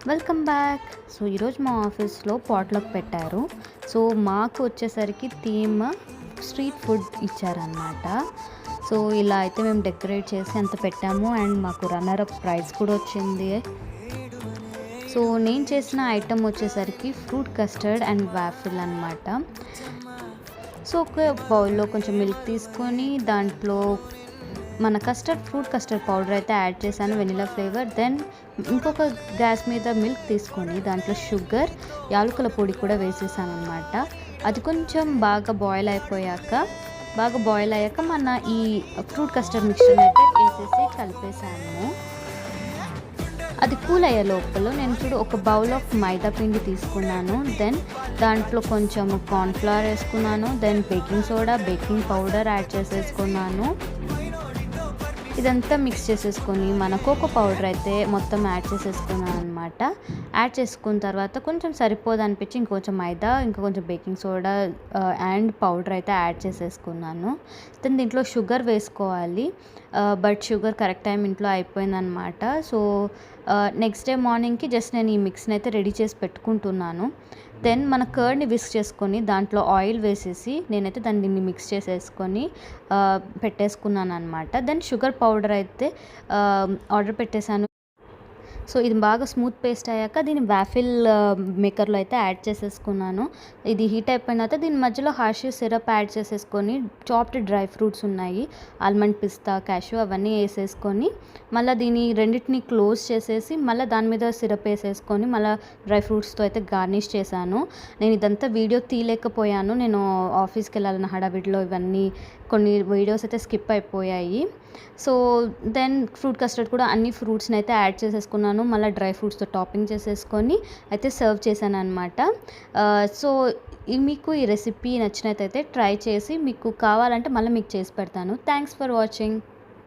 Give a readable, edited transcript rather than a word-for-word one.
Welcome back. So ఈరోజు మా ఆఫీస్లో పాట్లక్ పెట్టారు. సో మాకు వచ్చేసరికి థీమ్ స్ట్రీట్ ఫుడ్ ఇచ్చారనమాట. సో ఇలా అయితే మేము డెకరేట్ చేసి అంత పెట్టాము అండ్ మాకు రన్నర్ అప్ ప్రైజ్ కూడా వచ్చింది. సో నేను చేసిన ఐటమ్ వచ్చేసరికి ఫ్రూట్ కస్టర్డ్ అండ్ వాఫిల్ అనమాట. సో ఒక బౌల్లో కొంచెం మిల్క్ తీసుకొని దాంట్లో మన ఫ్రూట్ కస్టర్డ్ పౌడర్ అయితే యాడ్ చేశాను, వెనిలా ఫ్లేవర్. దెన్ ఇంకొక గ్యాస్ మీద మిల్క్ తీసుకొని దాంట్లో షుగర్, యాలకుల పొడి కూడా వేసేసాను అనమాట. అది కొంచెం బాగా బాయిల్ అయ్యాక మన ఈ ఫ్రూట్ కస్టర్డ్ మిక్స్చర్ అయితే వేసేసి కలిపేసాను. అది కూల్ అయ్యే లోపల నేను ఒక బౌల్ ఆఫ్ మైదా పిండి తీసుకున్నాను. దెన్ దాంట్లో కొంచెం కార్న్ఫ్లవర్ వేసుకున్నాను. Then baking soda, baking powder add చేసేసుకున్నాను. ఇదంతా మిక్స్ చేసేసుకొని మన కోకో పౌడర్ అయితే మొత్తం యాడ్ చేసేసుకున్నాను అనమాట. యాడ్ చేసుకున్న తర్వాత కొంచెం సరిపోదు అనిపించి ఇంకొంచెం మైదా, ఇంకా కొంచెం బేకింగ్ సోడా అండ్ పౌడర్ అయితే యాడ్ చేసేసుకున్నాను. దెన్ దీంట్లో షుగర్ వేసుకోవాలి, బట్ షుగర్ కరెక్ట్ టైం ఇంట్లో అయిపోయిందనమాట. సో నెక్స్ట్ డే మార్నింగ్కి జస్ట్ నేను ఈ మిక్స్ని అయితే రెడీ చేసి పెట్టుకుంటున్నాను. దెన్ మన కర్డ్ని విస్క్ చేసుకొని దాంట్లో ఆయిల్ వేసేసి నేనైతే దీన్ని మిక్స్ చేసేసుకొని పెట్టేసుకున్నాను అనమాట. దెన్ షుగర్ పౌడర్ అయితే ఆర్డర్ పెట్టేశాను. సో ఇది బాగా స్మూత్ పేస్ట్ అయ్యాక దీన్ని వాఫిల్ మేకర్లో అయితే యాడ్ చేసేసుకున్నాను. ఇది హీట్ అయిపోయిన తర్వాత దీని మధ్యలో హార్షీ సిరప్ యాడ్ చేసేసుకొని చాప్డ్ డ్రై ఫ్రూట్స్ ఉన్నాయి, ఆల్మండ్, పిస్తా, క్యాషూ అవన్నీ వేసేసుకొని మళ్ళీ దీన్ని రెండింటిని క్లోజ్ చేసేసి మళ్ళీ దాని మీద సిరప్ వేసేసుకొని మళ్ళీ డ్రై ఫ్రూట్స్తో అయితే గార్నిష్ చేశాను. నేను ఇదంతా వీడియో తీయలేకపోయాను, నేను ఆఫీస్కి వెళ్ళాలన్న హడావిడిలో ఇవన్నీ కొన్ని వీడియోస్ అయితే స్కిప్ అయిపోయాయి. సో దెన్ ఫ్రూట్ కస్టర్డ్ కూడా అన్ని ఫ్రూట్స్ని అయితే యాడ్ చేసేసుకున్నాను, మళ్ళీ డ్రై ఫ్రూట్స్తో టాపింగ్ చేసేసుకొని అయితే సర్వ్ చేశాను అనమాట. సో మీకు ఈ రెసిపీ నచ్చినట్టయితే ట్రై చేసి మీకు కావాలంటే మళ్ళీ మీకు చేసి పెడతాను. Thanks for watching.